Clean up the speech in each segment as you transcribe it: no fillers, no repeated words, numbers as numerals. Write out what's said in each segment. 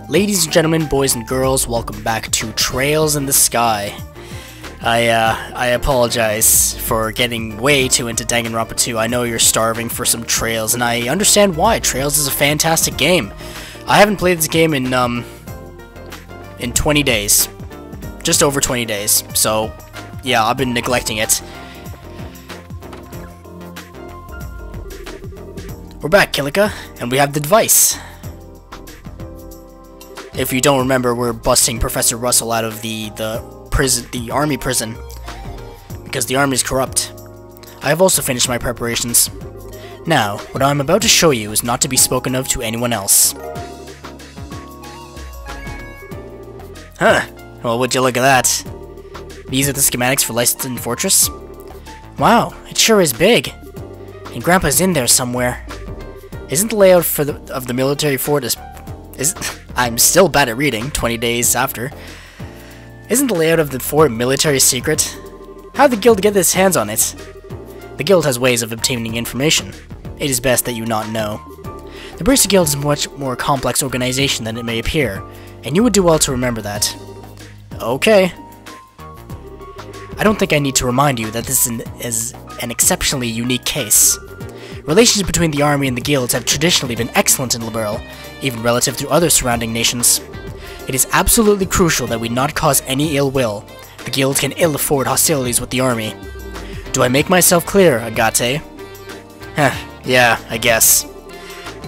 Ladies and gentlemen, boys and girls, welcome back to Trails in the Sky. I apologize for getting way too into Danganronpa 2. I know you're starving for some Trails, and I understand why. Trails is a fantastic game. I haven't played this game in 20 days. Just over 20 days. So, yeah, I've been neglecting it. We're back, Kilika, and we have the device. If you don't remember, we're busting Professor Russell out of the army prison, because the army is corrupt. I have also finished my preparations. Now, what I'm about to show you is not to be spoken of to anyone else. Huh, well, would you look at that? These are the schematics for Lyston Fortress. Wow, it sure is big. And Grandpa's in there somewhere. Isn't the layout of the military fort I'm still bad at reading, 20 days after. Isn't the layout of the fort military secret? How'd the guild get its hands on it? The guild has ways of obtaining information. It is best that you not know. The Bracer Guild is a much more complex organization than it may appear, and you would do well to remember that. Okay. I don't think I need to remind you that this is an exceptionally unique case. Relations between the army and the guilds have traditionally been excellent in Liberl, even relative to other surrounding nations. It is absolutely crucial that we not cause any ill will. The guild can ill afford hostilities with the army. Do I make myself clear, Agate? Yeah, I guess.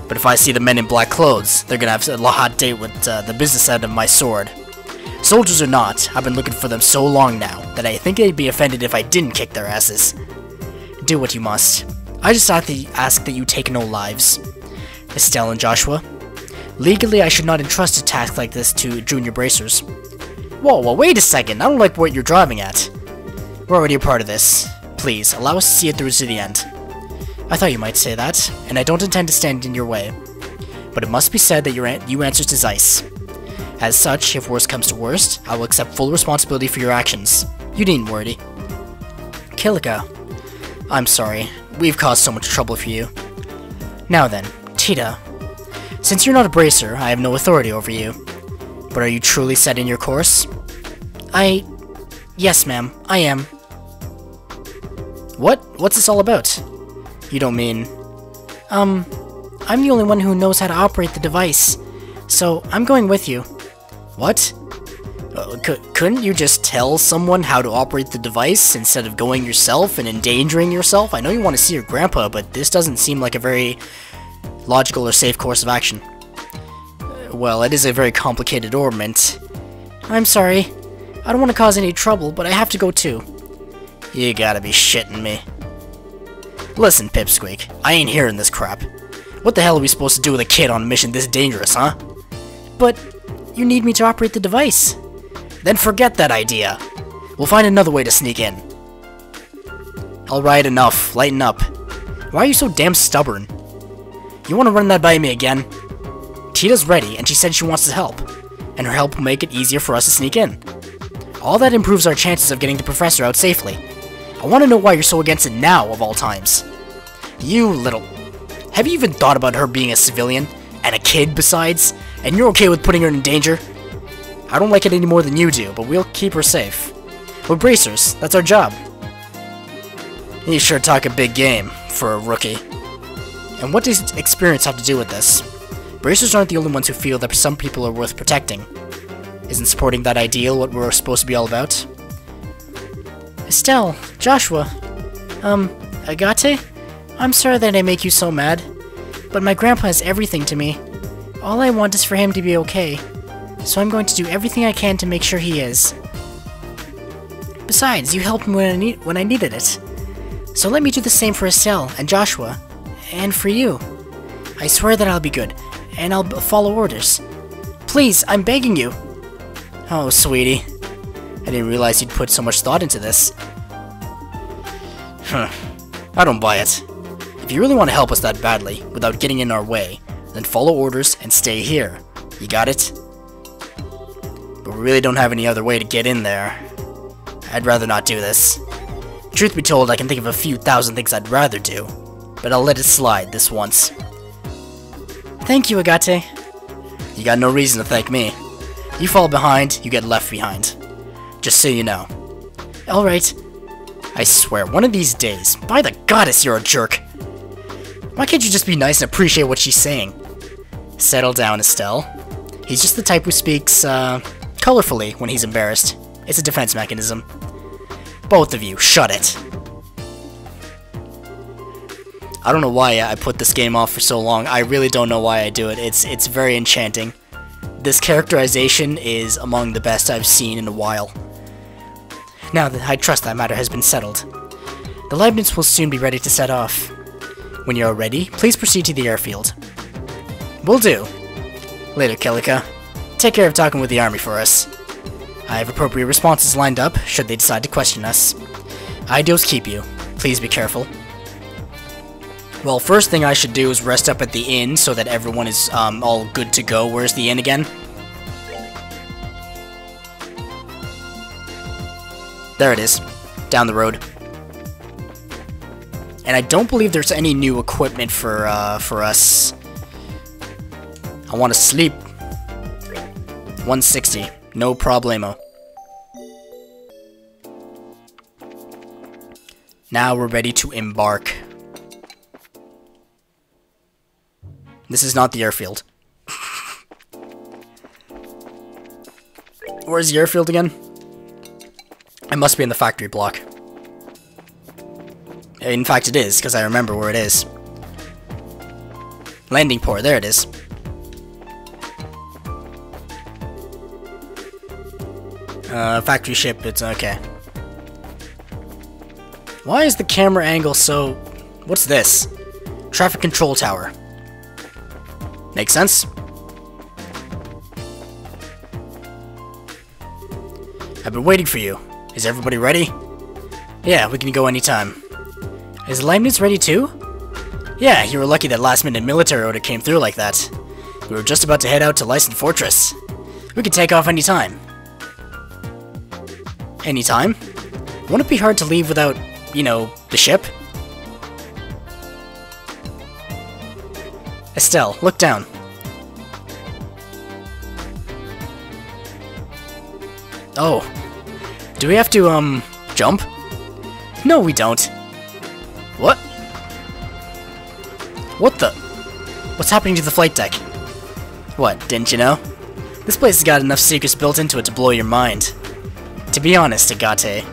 But if I see the men in black clothes, they're gonna have a hot date with the business end of my sword. Soldiers or not, I've been looking for them so long now, that I think they'd be offended if I didn't kick their asses. Do what you must. I just ask that you take no lives. Estelle and Joshua. Legally, I should not entrust a task like this to junior bracers. Whoa, wait a second, I don't like what you're driving at. We're already a part of this. Please, allow us to see it through to the end. I thought you might say that, and I don't intend to stand in your way. But it must be said that you answer to Zeiss. As such, if worst comes to worst, I will accept full responsibility for your actions. You needn't worry. Kilika. I'm sorry. We've caused so much trouble for you. Now then, Tita. Since you're not a bracer, I have no authority over you. But are you truly set in your course? Yes, ma'am, I am. What's this all about? You don't mean... I'm the only one who knows how to operate the device. So, I'm going with you. What? Couldn't you just tell someone how to operate the device instead of going yourself and endangering yourself? I know you want to see your grandpa, but this doesn't seem like a very logical or safe course of action. Well, it is a very complicated ornament. I'm sorry. I don't want to cause any trouble, but I have to go too. You gotta be shitting me. Listen, Pipsqueak, I ain't hearing this crap. What the hell are we supposed to do with a kid on a mission this dangerous, huh? But you need me to operate the device. Then forget that idea. We'll find another way to sneak in. Alright, enough. Lighten up. Why are you so damn stubborn? You want to run that by me again? Tita's ready, and she said she wants to help. And her help will make it easier for us to sneak in. All that improves our chances of getting the professor out safely. I want to know why you're so against it now, of all times. You little... Have you even thought about her being a civilian? And a kid, besides? And you're okay with putting her in danger? I don't like it any more than you do, but we'll keep her safe. We're bracers. That's our job. You sure talk a big game for a rookie. And what does experience have to do with this? Bracers aren't the only ones who feel that some people are worth protecting. Isn't supporting that ideal what we're supposed to be all about? Estelle, Joshua, Agate? I'm sorry that I make you so mad, but my grandpa is everything to me. All I want is for him to be okay, so I'm going to do everything I can to make sure he is. Besides, you helped me when I needed it. So let me do the same for Estelle and Joshua, and for you. I swear that I'll be good, and I'll follow orders. Please, I'm begging you. Oh, sweetie. I didn't realize you'd put so much thought into this. I don't buy it. If you really want to help us that badly, without getting in our way, then follow orders and stay here. You got it? But we really don't have any other way to get in there. I'd rather not do this. Truth be told, I can think of a few thousand things I'd rather do, but I'll let it slide this once. Thank you, Agate. You got no reason to thank me. You fall behind, you get left behind. Just so you know. Alright. I swear, one of these days, by the goddess, you're a jerk. Why can't you just be nice and appreciate what she's saying? Settle down, Estelle. He's just the type who speaks, colorfully when he's embarrassed. It's a defense mechanism. Both of you, shut it. I don't know why I put this game off for so long. I really don't know why I do it. It's very enchanting. This characterization is among the best I've seen in a while. Now that I trust that matter has been settled, the Leibniz will soon be ready to set off. When you are ready, please proceed to the airfield. Will do. Later, Kilika. Take care of talking with the army for us. I have appropriate responses lined up, should they decide to question us. Ideals keep you. Please be careful. Well, first thing I should do is rest up at the inn so that everyone is all good to go. Where's the inn again? There it is. Down the road. And I don't believe there's any new equipment for us. I want to sleep. 160. No problemo. Now we're ready to embark. This is not the airfield. Where's the airfield again? It must be in the factory block. In fact, it is, because I remember where it is. Landing port, there it is. Factory ship, it's okay. Why is the camera angle so... What's this? Traffic control tower. Makes sense. I've been waiting for you. Is everybody ready? Yeah, we can go anytime. Is Leibniz ready too? Yeah, you were lucky that last-minute military order came through like that. We were just about to head out to Lyson Fortress. We could take off anytime. Anytime? Won't it be hard to leave without, you know, the ship? Estelle, look down. Oh. Do we have to, jump? No, we don't. What? What the? What's happening to the flight deck? What, didn't you know? This place has got enough secrets built into it to blow your mind. To be honest, Agate.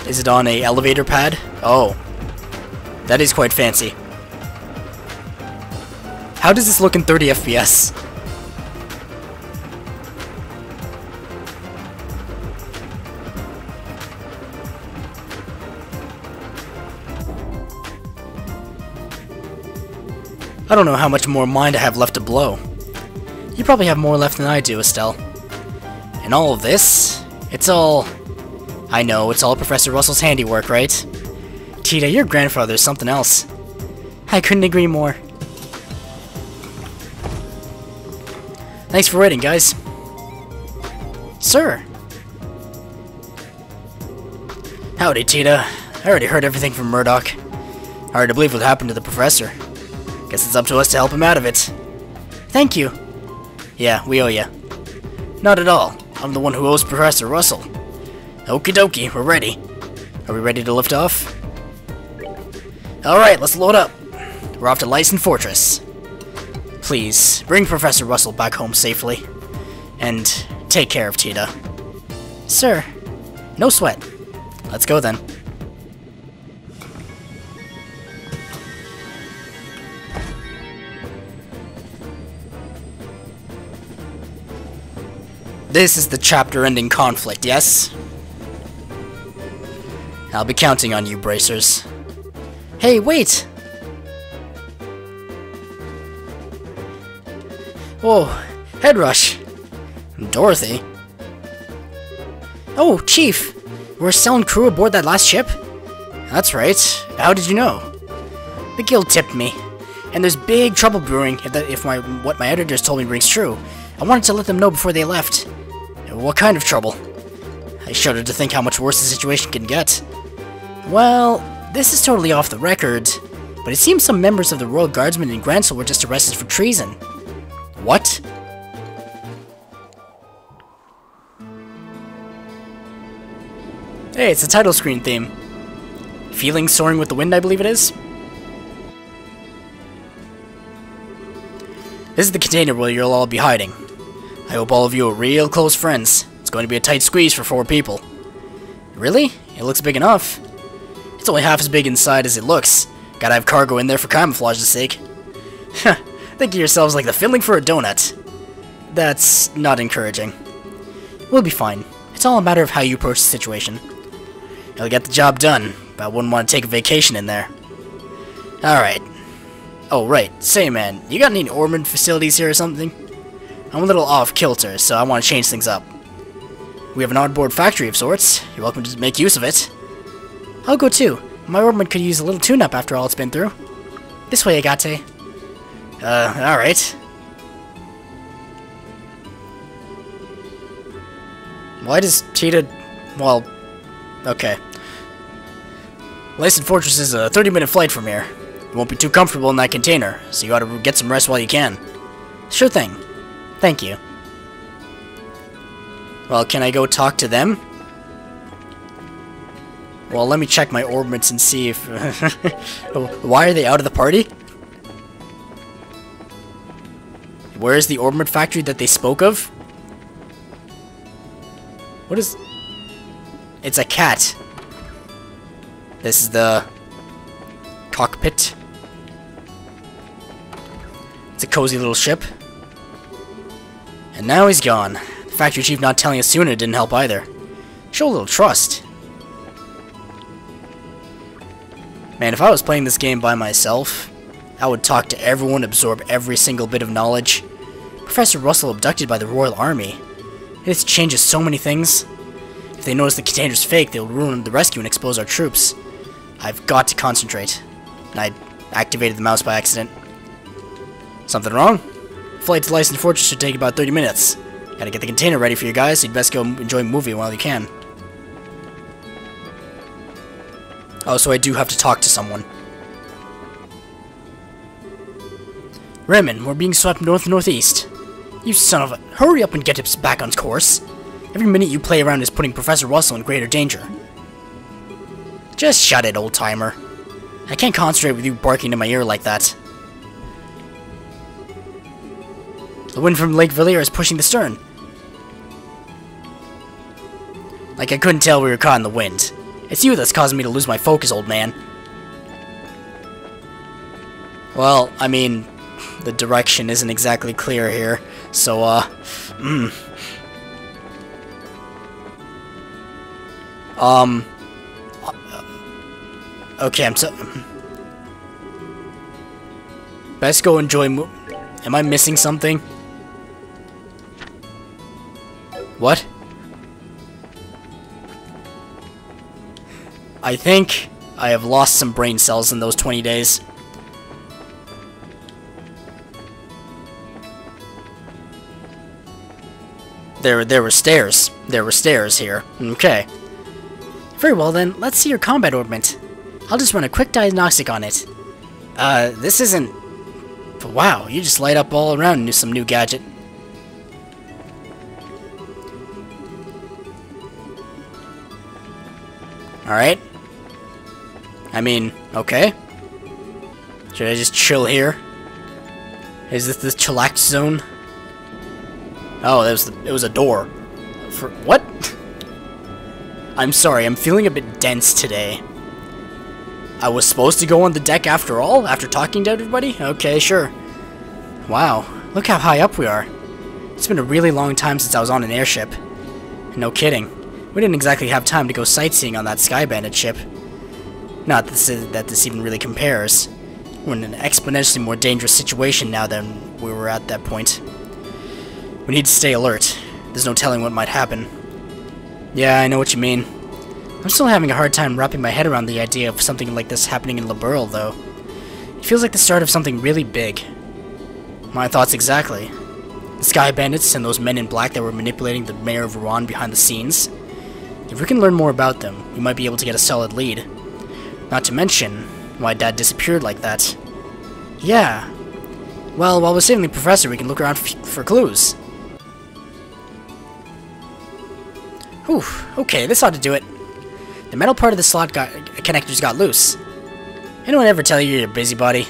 Is it on a elevator pad? Oh. That is quite fancy. How does this look in 30 FPS? I don't know how much more mind I have left to blow. You probably have more left than I do, Estelle. And all of this, it's all... I know, it's all Professor Russell's handiwork, right? Tita, your grandfather is something else. I couldn't agree more. Thanks for waiting, guys. Sir. Howdy, Tita. I already heard everything from Murdoch. Hard to believe what happened to the professor. Guess it's up to us to help him out of it. Thank you. Yeah, we owe ya. Not at all. I'm the one who owes Professor Russell. Okie dokie, we're ready. Are we ready to lift off? Alright, let's load up. We're off to Lyson Fortress. Please, bring Professor Russell back home safely. And take care of Tita. Sir. No sweat. Let's go then. This is the chapter-ending conflict, yes? I'll be counting on you, bracers. Hey, wait! Whoa, head rush. Dorothy? Oh, Chief! We're Estelle and crew aboard that last ship? That's right. How did you know? The guild tipped me. And there's big trouble brewing if what my editors told me rings true. I wanted to let them know before they left. What kind of trouble? I shudder to think how much worse the situation can get. Well, this is totally off the record, but it seems some members of the Royal Guardsmen in Grancel were just arrested for treason. What? Hey, it's the title screen theme. Feelings soaring with the wind, I believe it is. This is the container where you'll all be hiding. I hope all of you are real close friends. It's going to be a tight squeeze for 4 people. Really? It looks big enough. It's only half as big inside as it looks. Gotta have cargo in there for camouflage's sake. Think of yourselves like the filling for a donut. That's not encouraging. We'll be fine. It's all a matter of how you approach the situation. You'll get the job done, but I wouldn't want to take a vacation in there. Alright. Oh, right. Say, man, you got any orphan facilities here or something? I'm a little off-kilter, so I want to change things up. We have an onboard factory of sorts. You're welcome to make use of it. I'll go too. My orbment could use a little tune-up after all it's been through. This way, Agate. Alright. Why does Tita... Well, okay. Laced Fortress is a 30-minute flight from here. You won't be too comfortable in that container, so you ought to get some rest while you can. Sure thing. Thank you. Well, can I go talk to them? Well, let me check my orbits and see if... Why are they out of the party? Where is the orbit factory that they spoke of? What is... It's a cat. This is the... cockpit. It's a cozy little ship. And now he's gone. The factory chief not telling us sooner didn't help either. Show a little trust. Man, if I was playing this game by myself, I would talk to everyone, absorb every single bit of knowledge. Professor Russell abducted by the Royal Army. This changes so many things. If they notice the container's fake, they'll ruin the rescue and expose our troops. I've got to concentrate. I activated the mouse by accident. Something wrong? Flight to Licensed Fortress should take about 30 minutes. Gotta get the container ready for you guys, so you'd best go enjoy a movie while you can. Oh, so I do have to talk to someone. Remen, we're being swept north-northeast. You son of a... Hurry up and get us back on course. Every minute you play around is putting Professor Russell in greater danger. Just shut it, old-timer. I can't concentrate with you barking in my ear like that. The wind from Lake Villiers is pushing the stern. Like I couldn't tell we were caught in the wind. It's you that's causing me to lose my focus, old man. Well, I mean, the direction isn't exactly clear here, so, okay, I'm so... Best go enjoy Am I missing something? What? I think I have lost some brain cells in those 20 days. There were stairs. There were stairs here. Okay. Very well then, let's see your combat orbment. I'll just run a quick diagnostic on it. This isn't... Wow, you just light up all around some new gadget. Alright. I mean, okay. Should I just chill here? Is this the chillax zone? Oh, it was a door. For what? I'm sorry, I'm feeling a bit dense today. I was supposed to go on the deck after all, after talking to everybody? Okay, sure. Wow, look how high up we are. It's been a really long time since I was on an airship. No kidding. We didn't exactly have time to go sightseeing on that Sky Bandit ship. Not that this even really compares. We're in an exponentially more dangerous situation now than we were at that point. We need to stay alert. There's no telling what might happen. Yeah, I know what you mean. I'm still having a hard time wrapping my head around the idea of something like this happening in Liberl, though. It feels like the start of something really big. My thoughts exactly. The Sky Bandits and those men in black that were manipulating the Mayor of Rouen behind the scenes. If we can learn more about them, we might be able to get a solid lead. Not to mention, why Dad disappeared like that. Yeah. Well, while we're saving the professor, we can look around for clues. Whew, okay, this ought to do it. The metal part of the slot connectors got loose. Anyone ever tell you you're a busybody?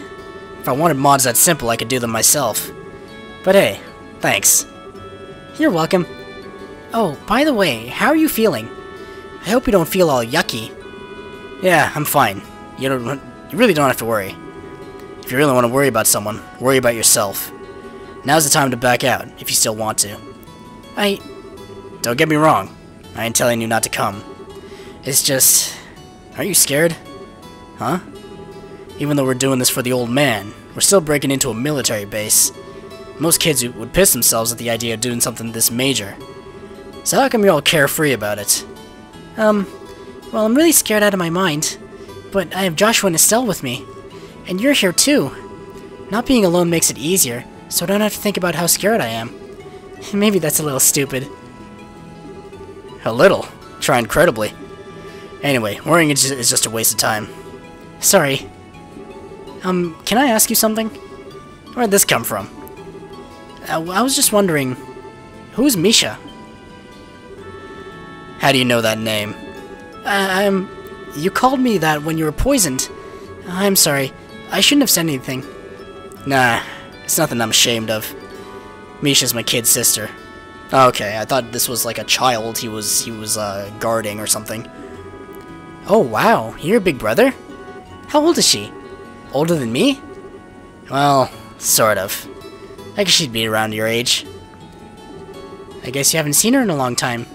If I wanted mods that simple, I could do them myself. But hey, thanks. You're welcome. Oh, by the way, how are you feeling? I hope you don't feel all yucky. Yeah, I'm fine. You really don't have to worry. If you really want to worry about someone, worry about yourself. Now's the time to back out, if you still want to. Don't get me wrong. I ain't telling you not to come. It's just... Aren't you scared? Huh? Even though we're doing this for the old man, we're still breaking into a military base. Most kids would piss themselves at the idea of doing something this major. So how come you're all carefree about it? Well, I'm really scared out of my mind. But I have Joshua and Estelle with me. And you're here too. Not being alone makes it easier, so I don't have to think about how scared I am. Maybe that's a little stupid. A little? Try incredibly. Anyway, worrying is just a waste of time. Sorry. Can I ask you something? Where'd this come from? I was just wondering, who's Misha? How do you know that name? You called me that when you were poisoned. I'm sorry. I shouldn't have said anything. Nah, it's nothing I'm ashamed of. Misha's my kid sister. Okay, I thought this was like a child he was guarding or something. Oh wow, you're a big brother? How old is she? Older than me? Well, sort of. I guess she'd be around your age. I guess you haven't seen her in a long time.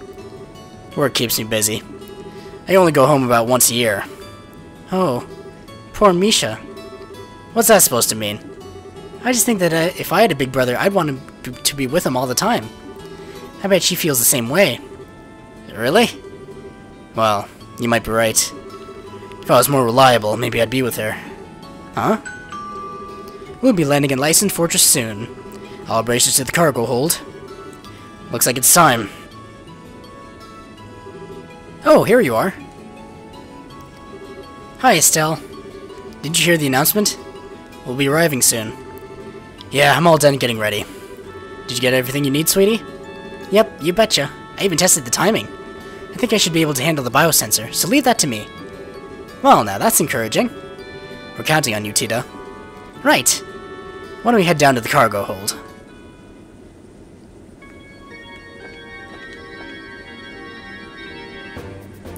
Work keeps me busy. I only go home about once a year. Oh, poor Misha. What's that supposed to mean? I just think that if I had a big brother, I'd want him to be with him all the time. I bet she feels the same way. Really? Well, you might be right. If I was more reliable, maybe I'd be with her. Huh? We'll be landing in Licensed Fortress soon. All braces to the cargo hold. Looks like it's time. Oh, here you are. Hi, Estelle. Did you hear the announcement? We'll be arriving soon. Yeah, I'm all done getting ready. Did you get everything you need, sweetie? Yep, you betcha. I even tested the timing. I think I should be able to handle the biosensor, so leave that to me. Well, now that's encouraging. We're counting on you, Tita. Right. Why don't we head down to the cargo hold?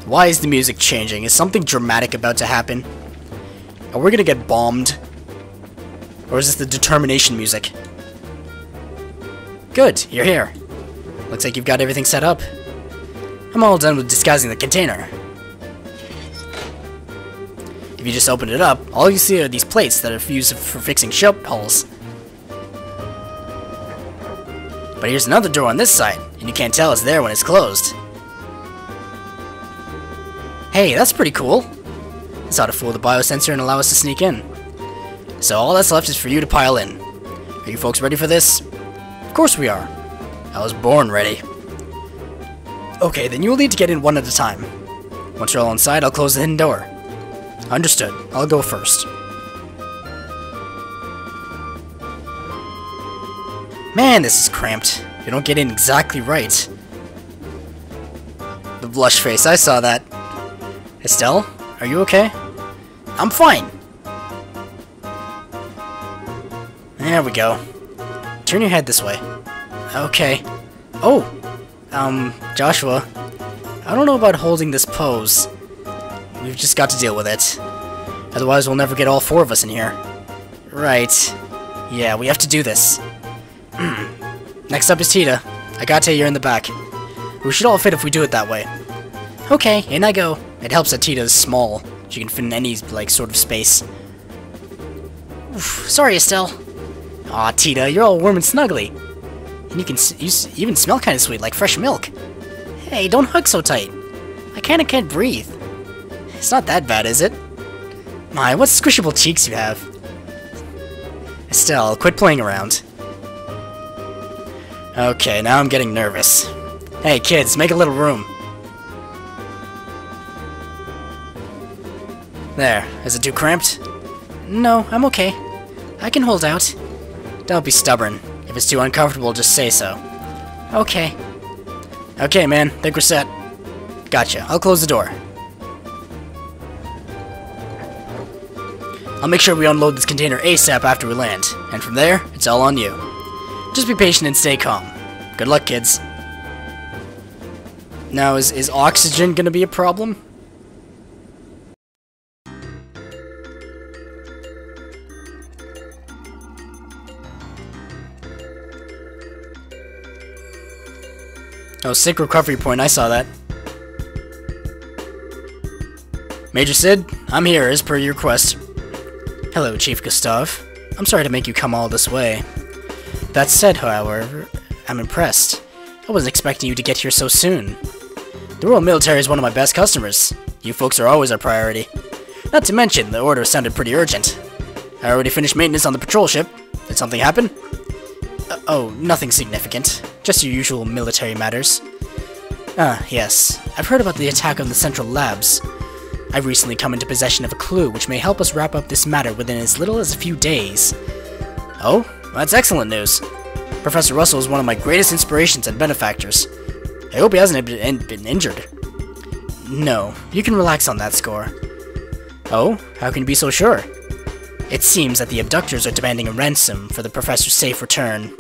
Why is the music changing? Is something dramatic about to happen? Are we gonna get bombed? Or is this the determination music? Good, you're here. Looks like you've got everything set up. I'm all done with disguising the container. If you just open it up, all you see are these plates that are used for fixing ship hulls. But here's another door on this side, and you can't tell it's there when it's closed. Hey, that's pretty cool. This ought to fool the biosensor and allow us to sneak in. So all that's left is for you to pile in. Are you folks ready for this? Of course we are. I was born ready. Okay, then you will need to get in one at a time. Once you're all inside, I'll close the hidden door. Understood. I'll go first. Man, this is cramped. You don't get in exactly right. The blush face, I saw that. Estelle, are you okay? I'm fine. There we go. Turn your head this way. Okay. Oh! Joshua. I don't know about holding this pose. We've just got to deal with it. Otherwise we'll never get all four of us in here. Right. Yeah, we have to do this. Next up is Tita. I got you're in the back. We should all fit if we do it that way. Okay, in I go. It helps that Tita is small. She can fit in any, like, sort of space. Oof, sorry, Estelle. Aw, Tita, you're all warm and snuggly. And you even smell kind of sweet, like fresh milk. Hey, don't hug so tight. I kinda can't breathe. It's not that bad, is it? My, what squishable cheeks you have. Estelle, quit playing around. Okay, now I'm getting nervous. Hey, kids, make a little room. There, is it too cramped? No, I'm okay. I can hold out. Don't be stubborn. If it's too uncomfortable, just say so. Okay. Okay, man, think we're set. Gotcha, I'll close the door. I'll make sure we unload this container ASAP after we land, and from there, it's all on you. Just be patient and stay calm. Good luck, kids. Now, is oxygen gonna be a problem? Oh, sick recovery point, I saw that. Major Sid, I'm here as per your request. Hello, Chief Gustav. I'm sorry to make you come all this way. That said, however, I'm impressed. I wasn't expecting you to get here so soon. The Royal Military is one of my best customers. You folks are always our priority. Not to mention, the order sounded pretty urgent. I already finished maintenance on the patrol ship. Did something happen? Oh, nothing significant. Just your usual military matters. Ah, yes. I've heard about the attack on the Central Labs. I've recently come into possession of a clue which may help us wrap up this matter within as little as a few days. Oh, that's excellent news. Professor Russell is one of my greatest inspirations and benefactors. I hope he hasn't been injured. No, you can relax on that score. Oh, how can you be so sure? It seems that the abductors are demanding a ransom for the professor's safe return.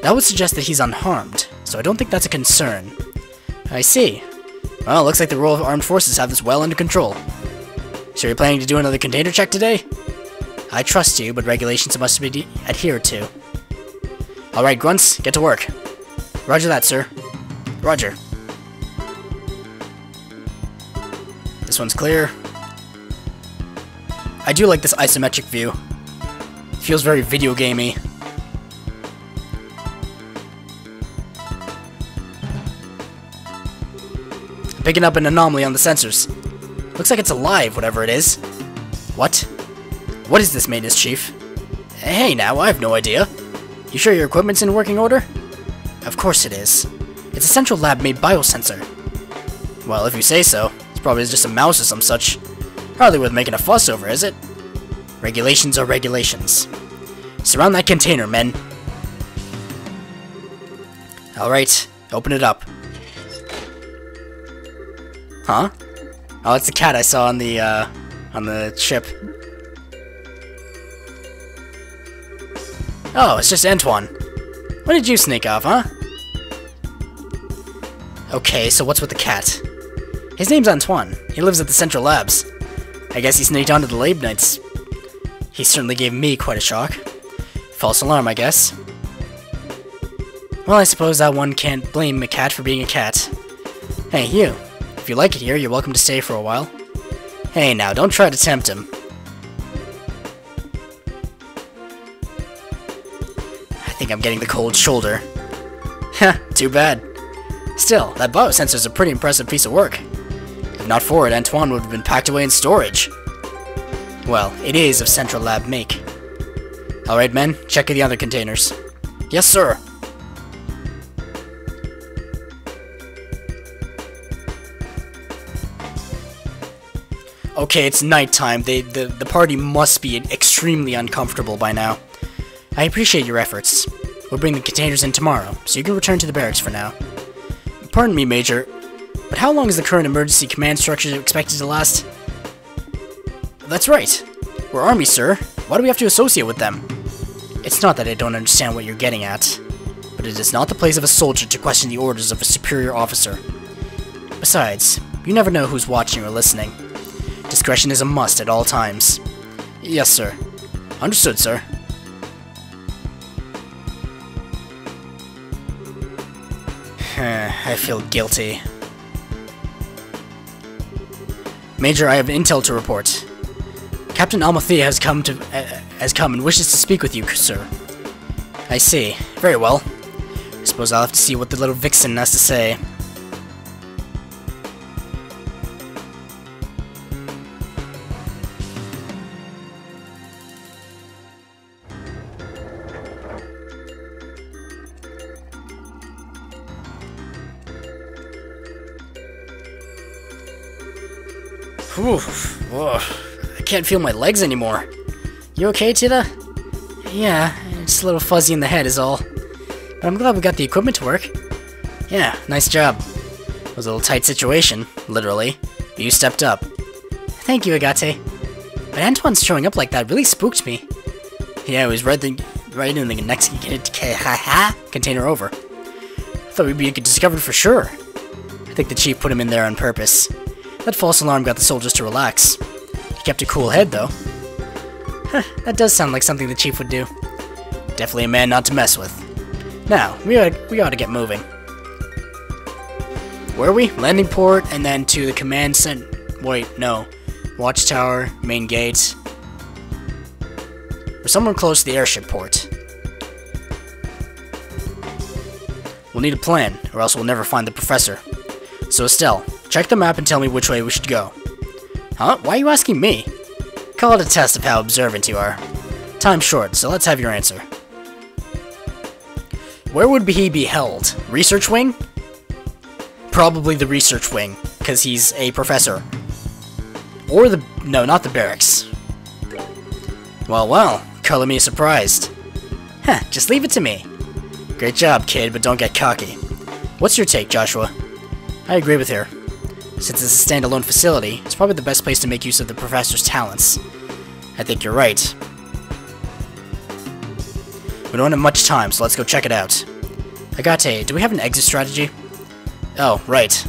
That would suggest that he's unharmed, so I don't think that's a concern. I see. Well, looks like the Royal Armed Forces have this well under control. So you're planning to do another container check today? I trust you, but regulations must be adhered to. Alright, grunts, get to work. Roger that, sir. Roger. This one's clear. I do like this isometric view. It feels very video gamey. Picking up an anomaly on the sensors. Looks like it's alive, whatever it is. What? What is this, maintenance chief? Hey now, I have no idea. You sure your equipment's in working order? Of course it is. It's a central lab-made biosensor. Well, if you say so. It's probably just a mouse or some such. Hardly worth making a fuss over, is it? Regulations are regulations. Surround that container, men. Alright, open it up. Huh? Oh, it's the cat I saw on the ship. Oh, it's just Antoine. When did you sneak off, huh? Okay, so what's with the cat? His name's Antoine. He lives at the Central Labs. I guess he sneaked onto the lab nights. He certainly gave me quite a shock. False alarm, I guess. Well, I suppose that one can't blame a cat for being a cat. Hey, you. If you like it here, you're welcome to stay for a while. Hey now, don't try to tempt him. I think I'm getting the cold shoulder. Heh, too bad. Still, that biosensor's a pretty impressive piece of work. If not for it, Antoine would have been packed away in storage. Well, it is of Central Lab make. Alright men, check the other containers. Yes sir. Okay, it's nighttime. The party must be extremely uncomfortable by now. I appreciate your efforts. We'll bring the containers in tomorrow, so you can return to the barracks for now. Pardon me, Major, but how long is the current emergency command structure expected to last? That's right. We're Army, sir. Why do we have to associate with them? It's not that I don't understand what you're getting at, but it is not the place of a soldier to question the orders of a superior officer. Besides, you never know who's watching or listening. Discretion is a must at all times. Yes, sir. Understood, sir. I feel guilty. Major, I have intel to report. Captain Almathea has come and wishes to speak with you, sir. I see. Very well. I suppose I'll have to see what the little vixen has to say. Whew. Oh, can't feel my legs anymore. You okay, Tita? Yeah, it's a little fuzzy in the head is all. But I'm glad we got the equipment to work. Yeah, nice job. It was a little tight situation, literally, but you stepped up. Thank you, Agate. But Antoine's showing up like that really spooked me. Yeah, it was right in the next container over. I thought we'd be discovered for sure. I think the chief put him in there on purpose. That false alarm got the soldiers to relax. He kept a cool head, though. That does sound like something the chief would do. Definitely a man not to mess with. Now, we ought to get moving. Where are we? Landing port, and then to the command center. Wait, no. Watchtower, main gate. We're somewhere close to the airship port. We'll need a plan, or else we'll never find the professor. So Estelle, check the map and tell me which way we should go. Huh? Why are you asking me? Call it a test of how observant you are. Time's short, so let's have your answer. Where would he be held? Research wing? Probably the research wing, because he's a professor. Or the... no, not the barracks. Well, color me surprised. Just leave it to me. Great job, kid, but don't get cocky. What's your take, Joshua? I agree with her. Since it's a standalone facility, it's probably the best place to make use of the professor's talents. I think you're right. We don't have much time, so let's go check it out. Agate, do we have an exit strategy? Oh, right.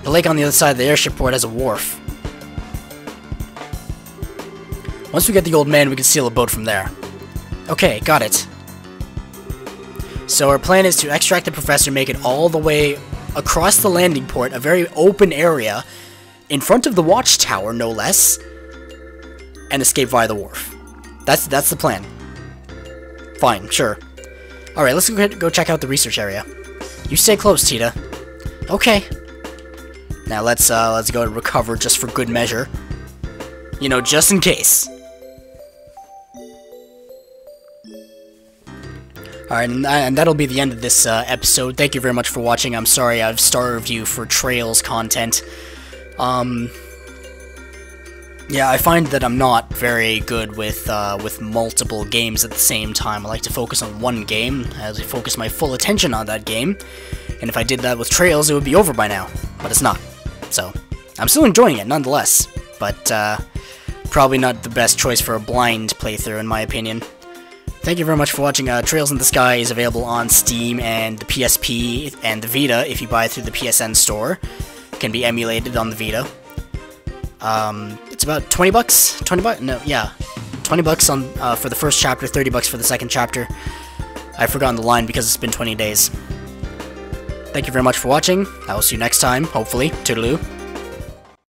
The lake on the other side of the airship port has a wharf. Once we get the old man, we can steal a boat from there. Okay, got it. So our plan is to extract the professor, make it all the way across the landing port, a very open area, in front of the watchtower, no less, and escape via the wharf. That's the plan. Fine, sure. Alright, let's go check out the research area. You stay close, Tita. Okay. Now let's go and recover just for good measure. You know, just in case. Alright, and that'll be the end of this episode. Thank you very much for watching. I'm sorry I've starved you for Trails content. Yeah, I find that I'm not very good with multiple games at the same time. I like to focus on one game, as I focus my full attention on that game. And if I did that with Trails, it would be over by now. But it's not. So, I'm still enjoying it, nonetheless. But, probably not the best choice for a blind playthrough, in my opinion. Thank you very much for watching. Trails in the Sky is available on Steam and the PSP and the Vita if you buy it through the PSN store. It can be emulated on the Vita. It's about 20 bucks? 20 bucks? No, yeah. 20 bucks on, for the first chapter, 30 bucks for the second chapter. I've forgotten the line because it's been 20 days. Thank you very much for watching. I will see you next time, hopefully. Toodaloo.